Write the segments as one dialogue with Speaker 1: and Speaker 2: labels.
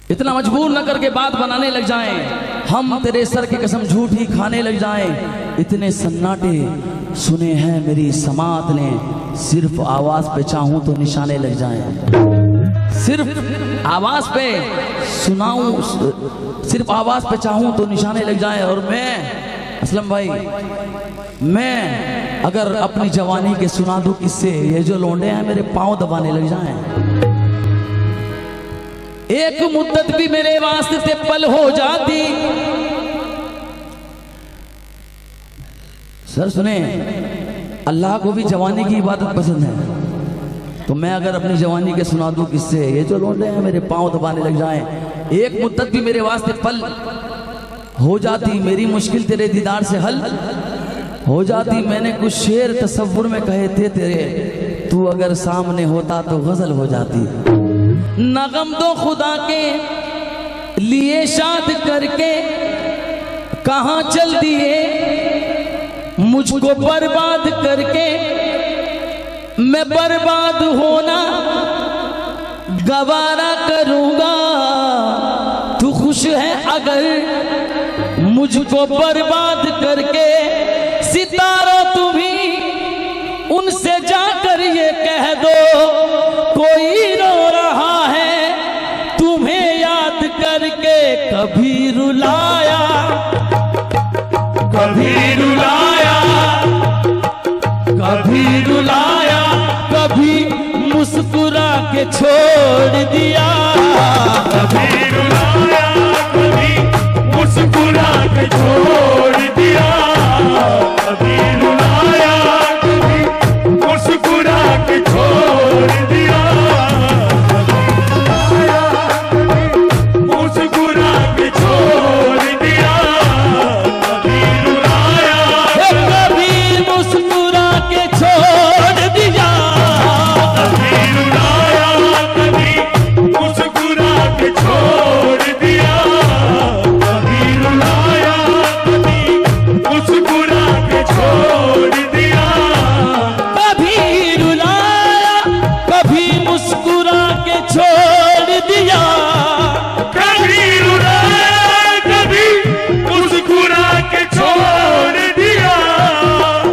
Speaker 1: इतना मजबूर न करके बात बनाने लग जाएं, हम तेरे सर की कसम झूठी खाने लग जाएं। इतने सन्नाटे सुने हैं मेरी समात ने, सिर्फ आवाज पे चाहूं तो निशाने लग जाएं। सिर्फ आवाज पे सुनाऊं, सिर्फ आवाज पे चाहूं तो निशाने लग जाएं। और मैं असलम भाई, मैं अगर अपनी जवानी के सुना दूं किससे, ये जो लोंडे हैं मेरे पांव दबाने लग जाएं। एक मुद्दत भी मेरे वास्ते से पल हो जाती। सर सुने, अल्लाह को भी जवानी की इबादत पसंद है, तो मैं अगर अपनी जवानी के सुना दूं किससे, ये जो लोंडे हैं मेरे पांव दबाने लग जाएं। एक मुद्दत भी मेरे वास्ते पल हो जाती, मेरी मुश्किल तेरे दीदार से हल हो जाती। मैंने कुछ शेर तसव्वुर में कहे थे तेरे, तू अगर सामने होता तो गजल हो जाती। नगम दो खुदा के लिए शाद करके कहां चल दिए, मुझको बर्बाद करके मैं बर्बाद होना गवारा करूंगा। तू खुश है अगर मुझको बर्बाद करके, सितारों तुम्ही उनसे जाकर ये कह दो, कोई रो रहा है तुम्हें याद करके। कभी रुलाया, कभी रुलाया, कभी रुलाया, कभी मुस्कुरा के छोड़ दिया।
Speaker 2: कभी रुलाया, कभी मुस्कुरा के छोड़ दिया। कभी रुलाया, कभी मुस्कुरा के छोड़ दिया। मुस्कुरा के छोड़ दिया। कभी रुलाया,
Speaker 1: कभी मुस्कुरा के छोड़ दिया।
Speaker 2: कभी रुलाया, कभी मुस्कुरा के छोड़ दिया। कभी रुलाया, कभी मुस्कुरा के छोड़ दिया।
Speaker 1: कभी रुलाया, कभी मुस्कुरा के छोड़ दिया।
Speaker 2: कभी रुलाया, कभी मुस्कुरा के छोड़ दिया।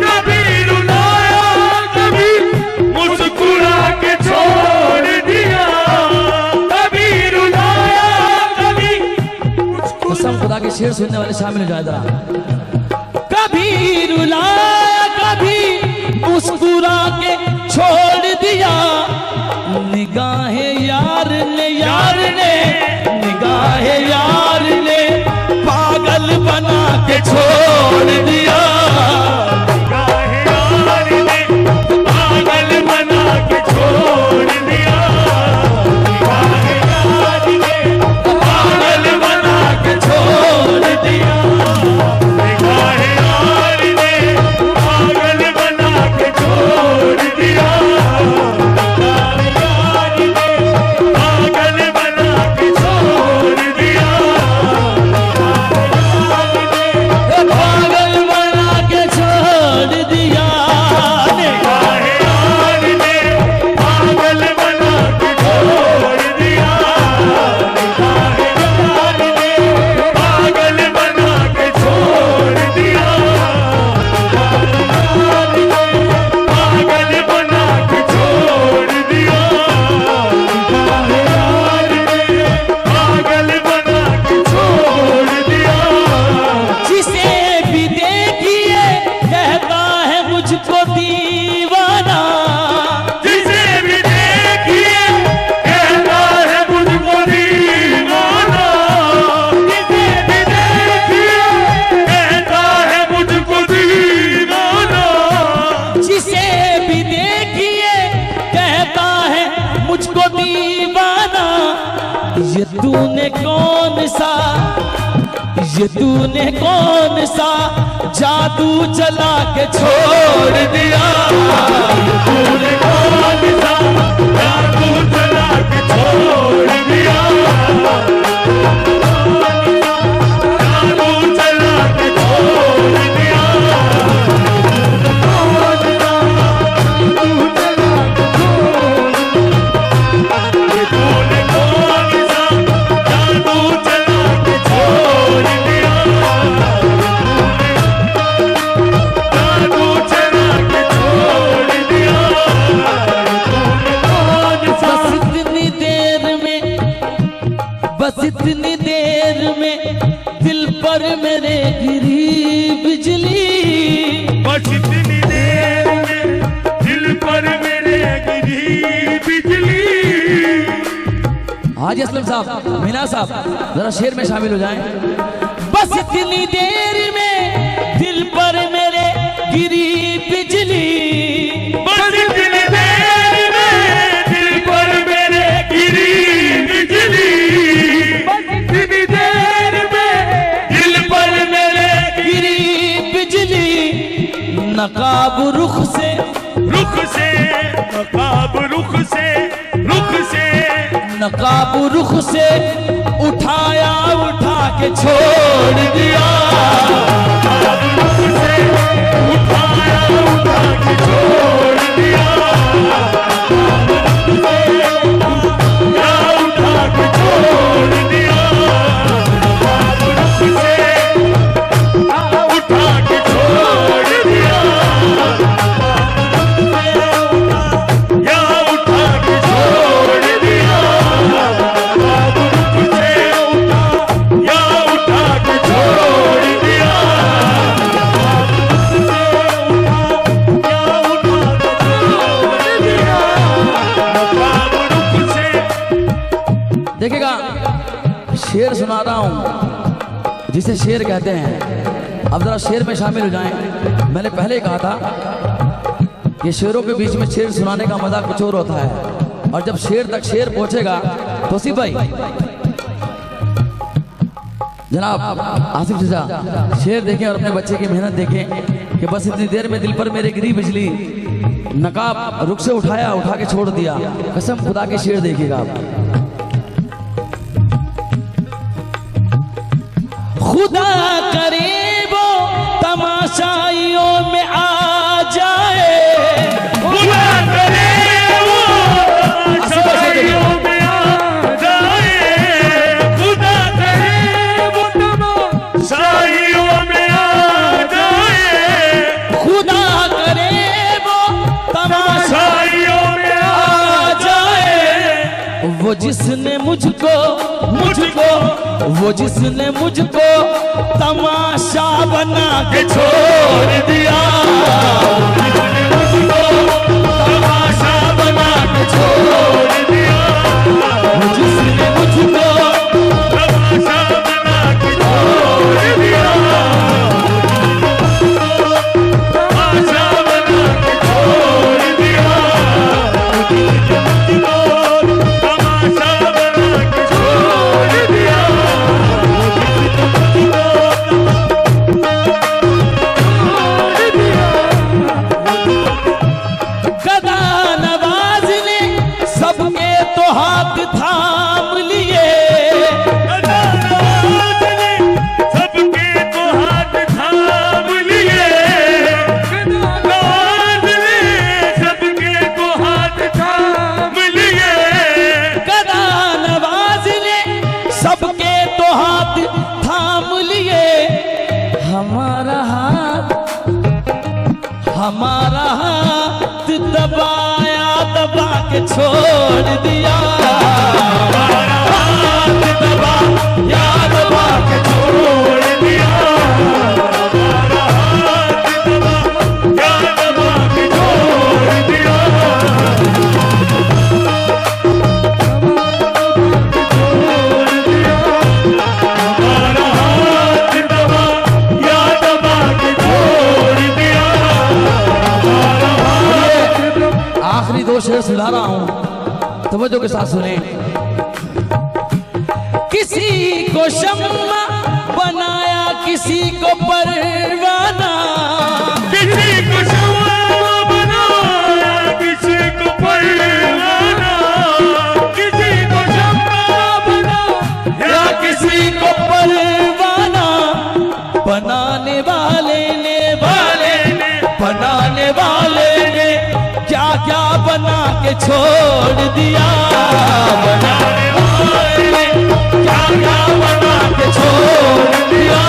Speaker 2: कभी रुलाया, कभी मुस्कुरा के छोड़ दिया। कभी रुलाया, कभी
Speaker 1: कसम खुदा के शेर सुनने वाले शामिल हो जाए जरा। कभी रुलाया, कभी मुस्कुरा के छोड़ दिया। निगाहें यार ने, यार ने, निगाहें यार ने पागल बना के छोड़ दिया।
Speaker 2: गाहे यार ने पागल बना के छोड़ दिया। गाहे यार ने
Speaker 1: पागल बना के छोड़ दिया।
Speaker 2: गाहे यार ने पागल बना के छोड़ दिया। गाहे यार ने पागल बना के छोड़ दिया।
Speaker 1: पागल बना के छोड़ दिया।
Speaker 2: गाहे यार ने पागल बना के छोड़ दिया। गाहे यार ने पागल बना के छोड़ दिया। पागल बना के छोड़ दिया। पागल बना के छोड़ दिया।
Speaker 1: जिसे भी देखिए कहता है मुझको दीवाना।
Speaker 2: जिसे भी देखिए कहता है मुझको दीवाना। जिसे भी देखिए कहता है मुझको दीवाना।
Speaker 1: जिसे भी देखिए कहता है मुझको दीवाना। ये तूने कौन सा, ये तूने कौन सा जादू चला के छोड़ दिया।
Speaker 2: तूने कौन सा जादू चला के छोड़ दिया। जादू चला के छोड़ दिया। कौन सा जादू चला के छोड़ दिया। तूने कौन सा
Speaker 1: बस इतनी देर में दिल पर मेरे गिरी बिजली,
Speaker 2: बस इतनी देर में दिल पर मेरे गिरी बिजली।
Speaker 1: हाजी असलम साहब, मीना साहब जरा शेर में शामिल हो जाएं। बस इतनी देर में दिल पर मेरे गिरी बिजली,
Speaker 2: बस इतनी देर में दिल पर मेरे गिरी बिजली, बस इतनी देर में दिल पर मेरे
Speaker 1: गिरी बिजली। नकाब रुख से
Speaker 2: नकाब रुख से
Speaker 1: नकाब रुख से उठाया, उठा के छोड़ दिया,
Speaker 2: नकाब रुख से उठाया, उठा के छोड़ दिया, उठा के छोड़ दिया, नकाब रुख से उठा के छोड़ दिया, या उठा के छोड़ दिया, नकाब रुख से या उठा के छोड़ दिया, या उठा के छोड़ दिया, नकाब रुख से।
Speaker 1: देखिएगा शेर सुना रहा हूं जिसे शेर कहते हैं। अब जरा शेर में शामिल हो जाएं। मैंने पहले कहा था कि शेरों के बीच में शेर सुनाने का मजा कुछ और होता है, और जब शेर तक शेर पहुंचेगा तो सी भाई जनाब आसिफ चाचा शेर देखें और अपने बच्चे की मेहनत देखें कि बस इतनी देर में दिल पर मेरे गिरी बिजली, नकाब रुख से उठाया, उठा के छोड़ दिया। कसम खुदा के शेर देखिएगा आप। खुदा करे वो तमाशाइयों में आ जाए,
Speaker 2: खुदा करे वो तमाशाइयों में आ जाए, खुदा करे वो तमाशाइयों में आ जाए,
Speaker 1: खुदा करे वो
Speaker 2: तमाशाइयों में आ
Speaker 1: जाए। वो जिसने मुझको वो जिसने मुझको तमाशा बना के छोड़ दिया,
Speaker 2: जिसने मुझको तमाशा बना के छोड़ दिया,
Speaker 1: जिसने मुझको
Speaker 2: तमाशा बना के छोड़ दिया, तमाशा बना के छोड़ दिया, तमाशा बना के छोड़ दिया।
Speaker 1: गदा नवाज ने सबके तो हाथ थाम लिए,
Speaker 2: सबके तो हाथ थाम लिए, सबके तो हाथ थाम लिए,
Speaker 1: गदा नवाज ने सबके तो हाथ थाम लिए। हमारा हाथ दबाया, दबा के छोड़ दिया,
Speaker 2: हमारा हाथ
Speaker 1: दबाया, दबा के
Speaker 2: छोड़ दिया, हमारा हाथ दबा के छोड़ दिया, हमारा हाथ दबा के छोड़ दिया, हमारा हाथ।
Speaker 1: आखिरी दो शेर सुना रहा हूं, तवज्जो के साथ सुने। किसी को शम्मा बनाया, किसी को परवाना,
Speaker 2: किसी को शम्मा बनाया, किसी को परवाना, किसी को शम्मा बनाया,
Speaker 1: या किसी को परवाना। बनाने वाले ने क्या क्या बना के छोड़ दिया, बनाने वाले ने क्या क्या बना के छोड़ दिया,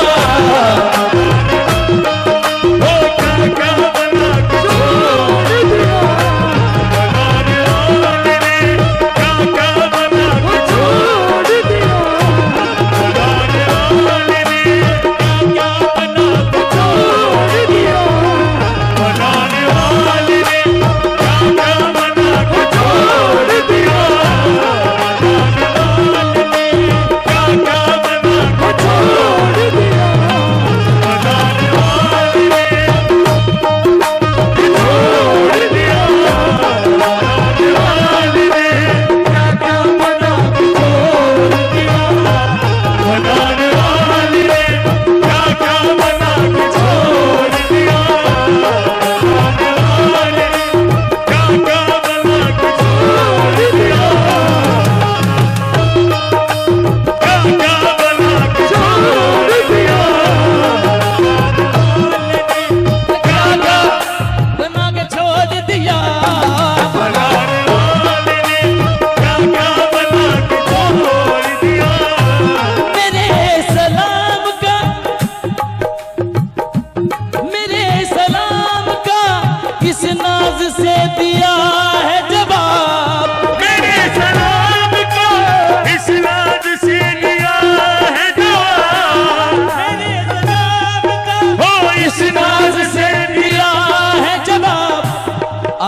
Speaker 2: वो क्या क्या बना के छोड़ दिया, बनाने वाले ने क्या क्या बना के छोड़ दिया।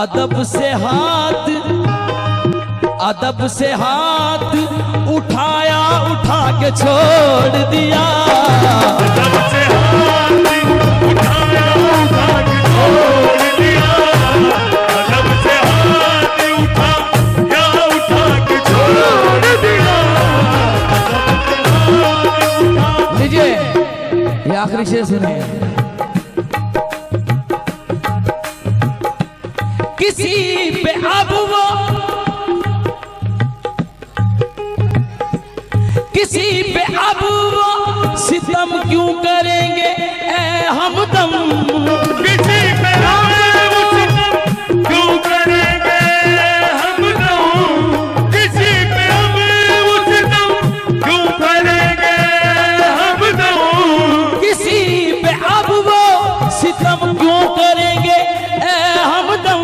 Speaker 1: अदब से हाथ उठाया, उठा के छोड़ दिया।
Speaker 2: अदब से हाथ उठाया, उठा के छोड़ दिया। अदब से हाथ उठाया, उठा के छोड़ दिया।
Speaker 1: लीजिए ये आखिरी शेर सुनिए। किसी पे अब वो सितम क्यों करेंगे ए हमदम।
Speaker 2: किसी पे अब वो सितम क्यों करेंगे हमदम। किसी पे अब वो सितम क्यों करेंगे हमदम।
Speaker 1: किसी पे अब वो सितम क्यों करेंगे ए हमदम।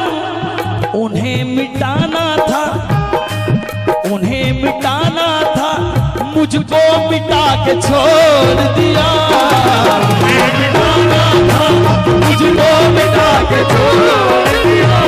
Speaker 1: उन्हें मिटाना था, उन्हें मिटाना था, मुझको मिटा के छोड़ दिया।
Speaker 2: उन्हें मिटाना था,
Speaker 1: मुझको मिटा के छोड़ दिया।